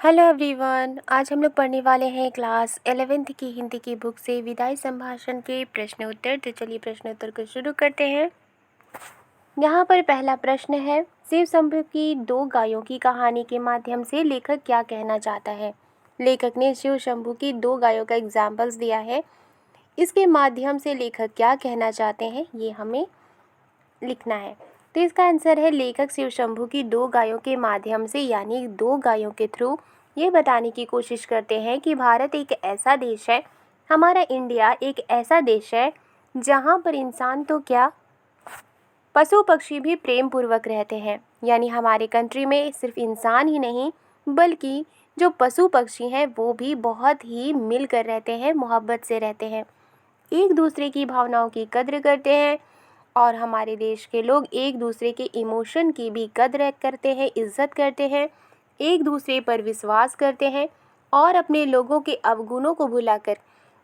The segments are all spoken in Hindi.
Hello everyone. आज हम लोग पढ़ने वाले हैं क्लास 11th की हिंदी की बुक से विदाई संभाषण के प्रश्न उत्तर। तो चलिए प्रश्न उत्तर को शुरू करते हैं। यहाँ पर पहला प्रश्न है, शिव शंभू की दो गायों की कहानी के माध्यम से लेखक क्या कहना चाहता है। लेखक ने शिव शंभू की दो गायों का एग्जाम्पल्स दिया है। इसके माध्यम से लेखक क्या कहना चाहते हैं ये हमें लिखना है। तो इसका आंसर है, लेखक शिव शंभू की दो गायों के माध्यम से यानी दो गायों के थ्रू ये बताने की कोशिश करते हैं कि भारत एक ऐसा देश है, हमारा इंडिया एक ऐसा देश है जहाँ पर इंसान तो क्या पशु पक्षी भी प्रेम पूर्वक रहते हैं। यानी हमारे कंट्री में सिर्फ इंसान ही नहीं बल्कि जो पशु पक्षी हैं वो भी बहुत ही मिलकर रहते हैं, मोहब्बत से रहते हैं, एक दूसरे की भावनाओं की कद्र करते हैं। और हमारे देश के लोग एक दूसरे के इमोशन की भी कद्र करते हैं, इज्जत करते हैं, एक दूसरे पर विश्वास करते हैं और अपने लोगों के अवगुणों को भुलाकर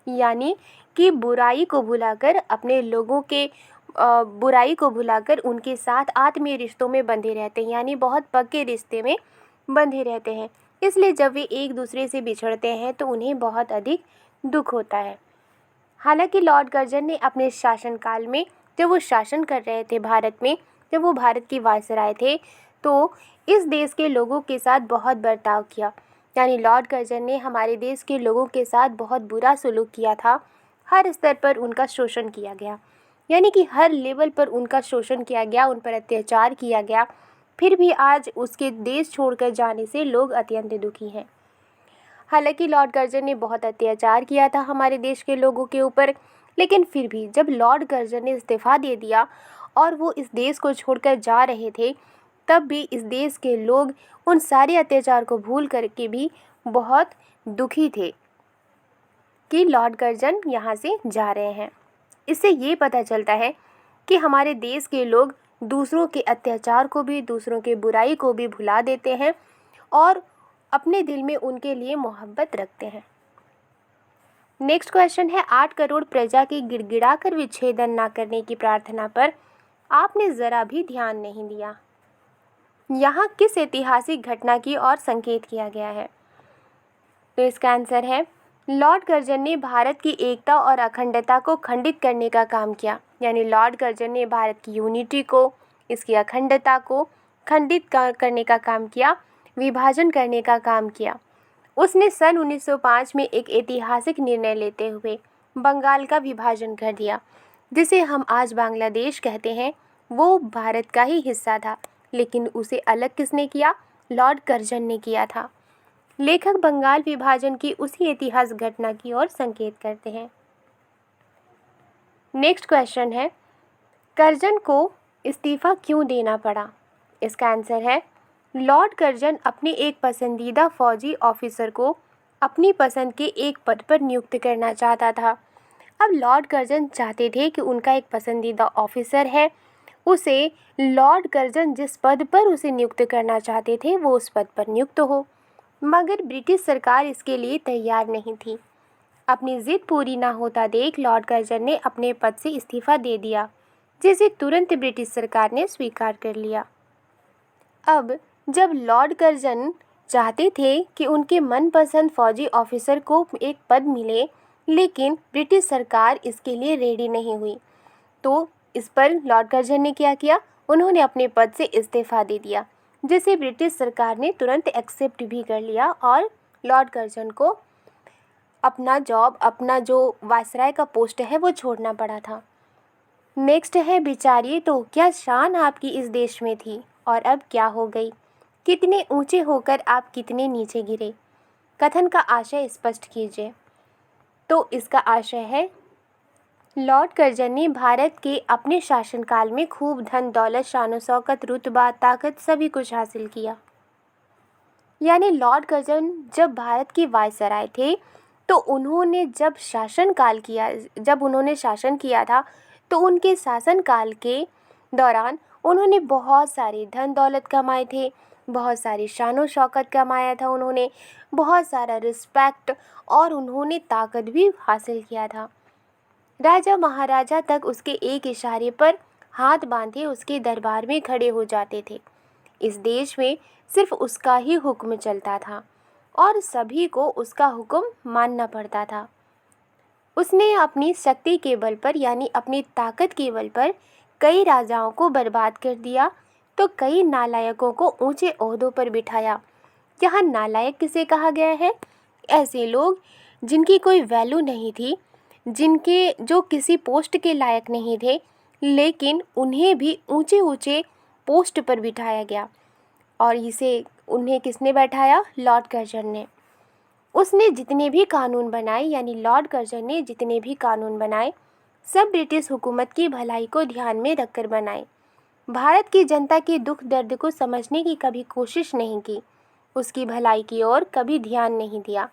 यानी कि बुराई को भुलाकर अपने लोगों के बुराई को भुलाकर उनके साथ आत्मीय रिश्तों में बंधे रहते हैं, यानी बहुत पक्के रिश्ते में बंधे रहते हैं। इसलिए जब वे एक दूसरे से बिछड़ते हैं तो उन्हें बहुत अधिक दुख होता है। हालांकि लॉर्ड कर्जन ने अपने शासनकाल में जब वो शासन कर रहे थे भारत में, जब वो भारत की वायसराय थे, तो इस देश के लोगों के साथ बहुत बर्ताव किया। यानी लॉर्ड कर्जन ने हमारे देश के लोगों के साथ बहुत बुरा सलूक किया था। हर स्तर पर उनका शोषण किया गया, यानी कि हर लेवल पर उनका शोषण किया गया, उन पर अत्याचार किया गया। फिर भी आज उसके देश छोड़कर जाने से लोग अत्यंत दुखी हैं। हालांकि लॉर्ड कर्जन ने बहुत अत्याचार किया था हमारे देश के लोगों के ऊपर, लेकिन फिर भी जब लॉर्ड कर्जन ने इस्तीफ़ा दे दिया और वो इस देश को छोड़कर जा रहे थे, तब भी इस देश के लोग उन सारे अत्याचार को भूल करके भी बहुत दुखी थे कि लॉर्ड कर्जन यहाँ से जा रहे हैं। इससे ये पता चलता है कि हमारे देश के लोग दूसरों के अत्याचार को भी, दूसरों के बुराई को भी भुला देते हैं और अपने दिल में उनके लिए मोहब्बत रखते हैं। नेक्स्ट क्वेश्चन है, 8 करोड़ प्रजा की गिड़गिड़ाकर विच्छेदन न करने की प्रार्थना पर आपने ज़रा भी ध्यान नहीं दिया। यहाँ किस ऐतिहासिक घटना की ओर संकेत किया गया है। तो इसका आंसर है, लॉर्ड कर्जन ने भारत की एकता और अखंडता को खंडित करने का काम किया। यानी लॉर्ड कर्जन ने भारत की यूनिटी को, इसकी अखंडता को खंडित करने का काम किया, विभाजन करने का काम किया। उसने सन 1905 में एक ऐतिहासिक निर्णय लेते हुए बंगाल का विभाजन कर दिया, जिसे हम आज बांग्लादेश कहते हैं। वो भारत का ही हिस्सा था, लेकिन उसे अलग किसने किया? लॉर्ड कर्जन ने किया था। लेखक बंगाल विभाजन की उसी ऐतिहासिक घटना की ओर संकेत करते हैं। नेक्स्ट क्वेश्चन है, कर्जन को इस्तीफा क्यों देना पड़ा? इसका आंसर है, लॉर्ड कर्जन अपने एक पसंदीदा फौजी ऑफिसर को अपनी पसंद के एक पद पर नियुक्त करना चाहता था। अब लॉर्ड कर्जन चाहते थे कि उनका एक पसंदीदा ऑफिसर है, उसे लॉर्ड कर्जन जिस पद पर उसे नियुक्त करना चाहते थे वो उस पद पर नियुक्त हो, मगर ब्रिटिश सरकार इसके लिए तैयार नहीं थी। अपनी जिद पूरी ना होता देख लॉर्ड कर्जन ने अपने पद से इस्तीफा दे दिया, जिसे तुरंत ब्रिटिश सरकार ने स्वीकार कर लिया। अब जब लॉर्ड कर्जन चाहते थे कि उनके मनपसंद फौजी ऑफिसर को एक पद मिले, लेकिन ब्रिटिश सरकार इसके लिए रेडी नहीं हुई, तो इस पर लॉर्ड कर्जन ने क्या किया? उन्होंने अपने पद से इस्तीफा दे दिया, जिसे ब्रिटिश सरकार ने तुरंत एक्सेप्ट भी कर लिया और लॉर्ड कर्जन को अपना जॉब, अपना जो वायसराय का पोस्ट है वो छोड़ना पड़ा था। नेक्स्ट है, विचारिए तो क्या शान आपकी इस देश में थी और अब क्या हो गई? कितने ऊंचे होकर आप कितने नीचे गिरे? कथन का आशय स्पष्ट कीजिए। तो इसका आशय है, लॉर्ड कर्जन ने भारत के अपने शासनकाल में खूब धन दौलत, शान शौकत, रुतबा, ताकत सभी कुछ हासिल किया। यानी लॉर्ड कर्जन जब भारत की वायसराय थे तो उन्होंने जब उन्होंने शासन किया था तो उनके शासनकाल के दौरान उन्होंने बहुत सारे धन दौलत कमाए थे, बहुत सारी शान शौकत कमाया था, उन्होंने बहुत सारा रिस्पेक्ट और उन्होंने ताकत भी हासिल किया था। राजा महाराजा तक उसके एक इशारे पर हाथ बांधे उसके दरबार में खड़े हो जाते थे। इस देश में सिर्फ उसका ही हुक्म चलता था। और सभी को उसका हुक्म मानना पड़ता था। उसने अपनी शक्ति के बल पर यानी अपनी ताकत के बल पर कई राजाओं को बर्बाद कर दिया तो कई नालायकों को ऊंचे ओहदों पर बिठाया। यहाँ नालायक किसे कहा गया है? ऐसे लोग जिनकी कोई वैल्यू नहीं थी, जो किसी पोस्ट के लायक नहीं थे, लेकिन उन्हें भी ऊंचे ऊंचे पोस्ट पर बिठाया गया। और उन्हें किसने बैठाया? लॉर्ड कर्जन ने। उसने जितने भी कानून बनाए यानी लॉर्ड कर्जन ने जितने भी कानून बनाए सब ब्रिटिश हुकूमत की भलाई को ध्यान में रखकर बनाए। भारत की जनता के दुख दर्द को समझने की कभी कोशिश नहीं की, उसकी भलाई की ओर कभी ध्यान नहीं दिया,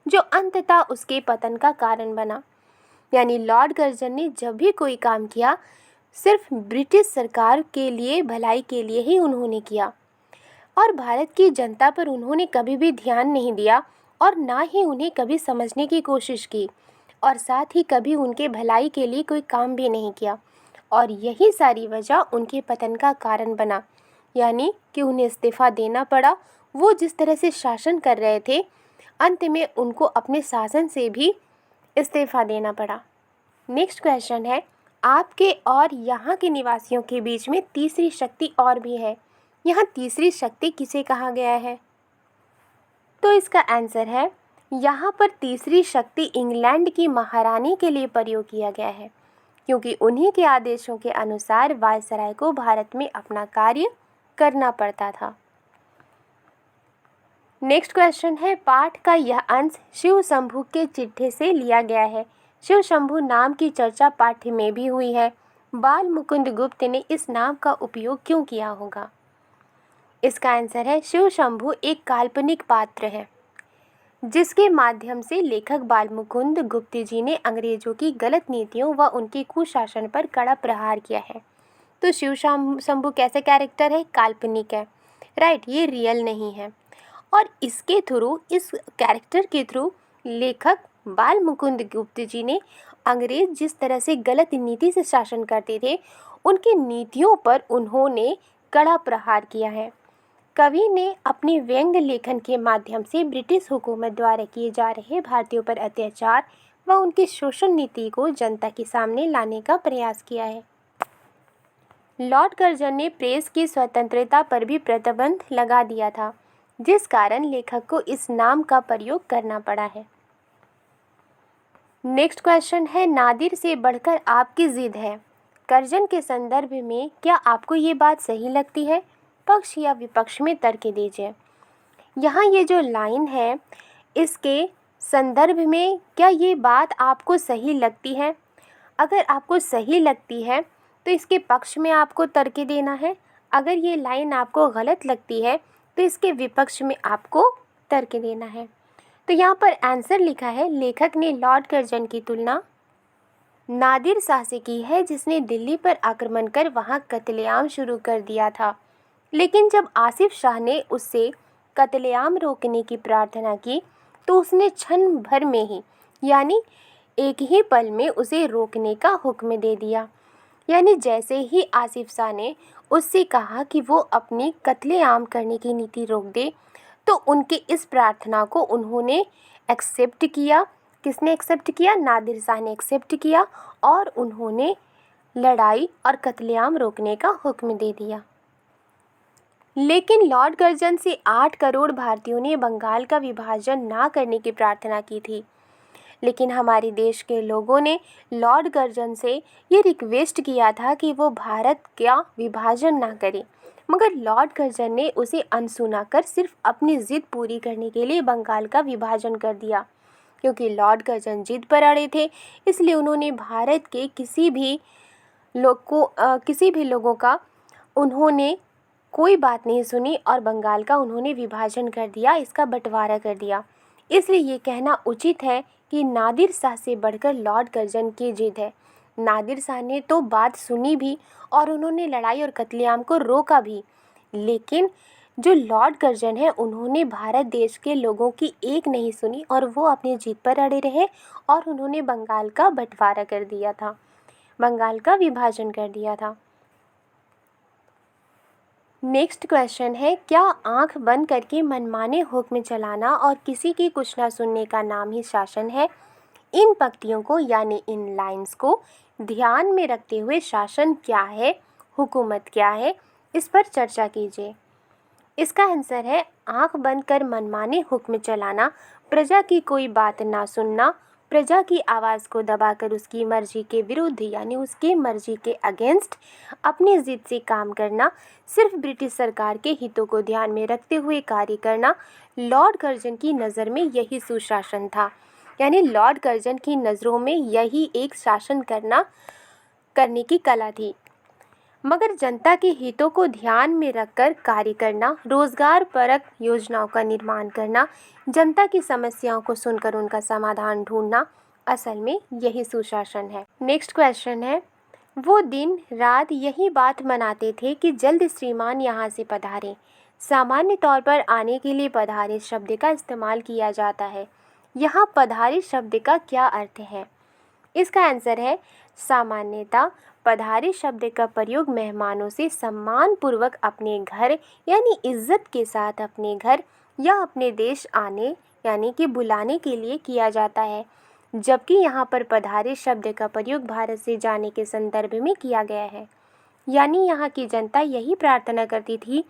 जो अंततः उसके पतन का कारण बना। यानी लॉर्ड कर्जन ने जब भी कोई काम किया सिर्फ ब्रिटिश सरकार के लिए, भलाई के लिए ही उन्होंने किया और भारत की जनता पर उन्होंने कभी भी ध्यान नहीं दिया और ना ही उन्हें कभी समझने की कोशिश की और साथ ही कभी उनके भलाई के लिए कोई काम भी नहीं किया। और यही सारी वजह उनके पतन का कारण बना, यानी कि उन्हें इस्तीफ़ा देना पड़ा। वो जिस तरह से शासन कर रहे थे, अंत में उनको अपने शासन से भी इस्तीफ़ा देना पड़ा। नेक्स्ट क्वेश्चन है, आपके और यहाँ के निवासियों के बीच में तीसरी शक्ति और भी है। यहाँ तीसरी शक्ति किसे कहा गया है? तो इसका आंसर है, यहाँ पर तीसरी शक्ति इंग्लैंड की महारानी के लिए प्रयोग किया गया है, क्योंकि उन्हीं के आदेशों के अनुसार वायसराय को भारत में अपना कार्य करना पड़ता था। नेक्स्ट क्वेश्चन है, पाठ का यह अंश शिव शंभू के चिट्ठे से लिया गया है। शिव शंभू नाम की चर्चा पाठ्य में भी हुई है। बाल मुकुंद गुप्त ने इस नाम का उपयोग क्यों किया होगा? इसका आंसर है, शिव शंभू एक काल्पनिक पात्र है जिसके माध्यम से लेखक बाल मुकुंद गुप्त जी ने अंग्रेजों की गलत नीतियों व उनके कुशासन पर कड़ा प्रहार किया है। तो शिव शंभू कैसे कैरेक्टर है? काल्पनिक है, राइट, ये रियल नहीं है। और इसके थ्रू, इस कैरेक्टर के थ्रू लेखक बाल मुकुंद गुप्त जी ने अंग्रेज जिस तरह से गलत नीति से शासन करते थे, उनकी नीतियों पर उन्होंने कड़ा प्रहार किया है। कवि ने अपने व्यंग्य लेखन के माध्यम से ब्रिटिश हुकूमत द्वारा किए जा रहे भारतीयों पर अत्याचार व उनकी शोषण नीति को जनता के सामने लाने का प्रयास किया है। लॉर्ड कर्जन ने प्रेस की स्वतंत्रता पर भी प्रतिबंध लगा दिया था, जिस कारण लेखक को इस नाम का प्रयोग करना पड़ा है। नेक्स्ट क्वेश्चन है, नादिर से बढ़कर आपकी जिद है। कर्जन के संदर्भ में क्या आपको ये बात सही लगती है? पक्ष या विपक्ष में तर्क दीजिए। यहाँ ये जो लाइन है, इसके संदर्भ में क्या ये बात आपको सही लगती है? अगर आपको सही लगती है तो इसके पक्ष में आपको तर्क देना है। अगर ये लाइन आपको गलत लगती है तो इसके विपक्ष में आपको तर्क देना है। तो यहाँ पर आंसर लिखा है, लेखक ने लॉर्ड कर्जन की तुलना नादिर शाह से की है, जिसने दिल्ली पर आक्रमण कर वहाँ कत्लेआम शुरू कर दिया था। लेकिन जब आसिफ शाह ने उससे कत्लेआम रोकने की प्रार्थना की तो उसने क्षण भर में ही यानी एक ही पल में उसे रोकने का हुक्म दे दिया। यानी जैसे ही आसिफ शाह ने उससे कहा कि वो अपनी कत्लेआम करने की नीति रोक दे, तो उनके इस प्रार्थना को उन्होंने एक्सेप्ट किया। किसने एक्सेप्ट किया? नादिर शाह ने एक्सेप्ट किया और उन्होंने लड़ाई और कत्लेआम रोकने का हुक्म दे दिया। लेकिन लॉर्ड कर्जन से 8 करोड़ भारतीयों ने बंगाल का विभाजन ना करने की प्रार्थना की थी। लेकिन हमारे देश के लोगों ने लॉर्ड कर्जन से ये रिक्वेस्ट किया था कि वो भारत का विभाजन ना करे, मगर लॉर्ड कर्जन ने उसे अनसुना कर सिर्फ अपनी ज़िद पूरी करने के लिए बंगाल का विभाजन कर दिया। क्योंकि लॉर्ड कर्जन जिद पर अड़े थे, इसलिए उन्होंने भारत के किसी भी लोगों का उन्होंने कोई बात नहीं सुनी और बंगाल का उन्होंने विभाजन कर दिया, इसका बंटवारा कर दिया। इसलिए ये कहना उचित है कि नादिर शाह से बढ़कर लॉर्ड कर्जन की जिद है। नादिर शाह ने तो बात सुनी भी और उन्होंने लड़ाई और कत्लेआम को रोका भी, लेकिन जो लॉर्ड कर्जन है उन्होंने भारत देश के लोगों की एक नहीं सुनी और वो अपनी जिद पर अड़े रहे और उन्होंने बंगाल का बंटवारा कर दिया था, बंगाल का विभाजन कर दिया था। नेक्स्ट क्वेश्चन है, क्या आंख बंद करके मनमाने हुक्म चलाना और किसी की कुछ ना सुनने का नाम ही शासन है? इन पंक्तियों को यानी इन लाइंस को ध्यान में रखते हुए शासन क्या है, हुकूमत क्या है, इस पर चर्चा कीजिए। इसका आंसर है, आंख बंद कर मनमाने हुक्म चलाना, प्रजा की कोई बात ना सुनना, प्रजा की आवाज़ को दबाकर उसकी मर्जी के विरुद्ध यानी उसकी मर्जी के अगेंस्ट अपनी जिद से काम करना, सिर्फ ब्रिटिश सरकार के हितों को ध्यान में रखते हुए कार्य करना, लॉर्ड कर्जन की नज़र में यही सुशासन था। यानी लॉर्ड कर्जन की नज़रों में यही एक शासन करने की कला थी। मगर जनता के हितों को ध्यान में रखकर कार्य करना, रोजगार परक योजनाओं का निर्माण करना, जनता की समस्याओं को सुनकर उनका समाधान ढूंढना, असल में यही सुशासन है। नेक्स्ट क्वेश्चन है, वो दिन रात यही बात मनाते थे कि जल्द श्रीमान यहाँ से पधारें। सामान्य तौर पर आने के लिए पधारे शब्द का इस्तेमाल किया जाता है। यहाँ पधारे शब्द का क्या अर्थ है? इसका आंसर है, सामान्यतः पधारे शब्द का प्रयोग मेहमानों से सम्मान पूर्वक अपने घर यानी इज्जत के साथ अपने घर या अपने देश आने यानी कि बुलाने के लिए किया जाता है, जबकि यहाँ पर पधारे शब्द का प्रयोग भारत से जाने के संदर्भ में किया गया है। यानी यहाँ की जनता यही प्रार्थना करती थी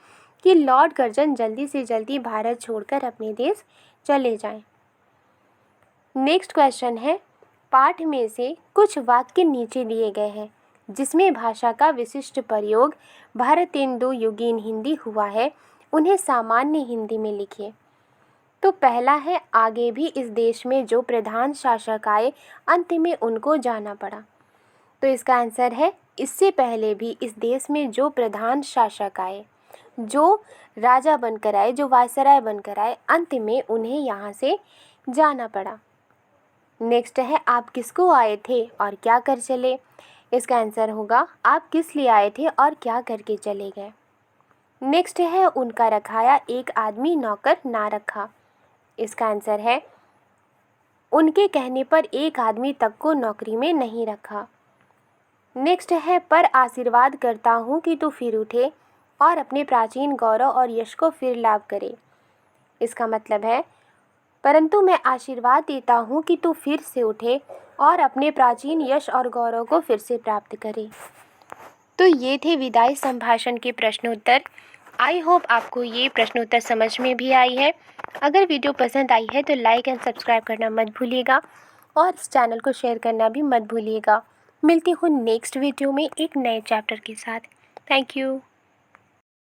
कि लॉर्ड कर्जन जल्दी से जल्दी भारत छोड़कर अपने देश चले जाएं। नेक्स्ट क्वेश्चन है, पाठ में से कुछ वाक्य नीचे दिए गए हैं जिसमें भाषा का विशिष्ट प्रयोग भारतेंदु युगीन हिंदी हुआ है, उन्हें सामान्य हिंदी में लिखिए। तो पहला है, आगे भी इस देश में जो प्रधान शासक आए अंत में उनको जाना पड़ा। तो इसका आंसर है, इससे पहले भी इस देश में जो प्रधान शासक आए, जो राजा बनकर आए, जो वायसराय बनकर आए, अंत में उन्हें यहाँ से जाना पड़ा। नेक्स्ट है, आप किसको आए थे और क्या कर चले? इसका आंसर होगा, आप किस लिए आए थे और क्या करके चले गए। नेक्स्ट है, उनका रखाया एक आदमी नौकर ना रखा। इसका आंसर है, उनके कहने पर एक आदमी तक को नौकरी में नहीं रखा। नेक्स्ट है, पर आशीर्वाद करता हूँ कि तू फिर उठे और अपने प्राचीन गौरव और यश को फिर लाभ करे। इसका मतलब है, परंतु मैं आशीर्वाद देता हूँ कि तू फिर से उठे और अपने प्राचीन यश और गौरव को फिर से प्राप्त करे। तो ये थे विदाई संभाषण के प्रश्नोत्तर। आई होप आपको ये प्रश्नोत्तर समझ में भी आई है। अगर वीडियो पसंद आई है तो लाइक एंड सब्सक्राइब करना मत भूलिएगा और इस चैनल को शेयर करना भी मत भूलिएगा। मिलती हूँ नेक्स्ट वीडियो में एक नए चैप्टर के साथ। Thank you.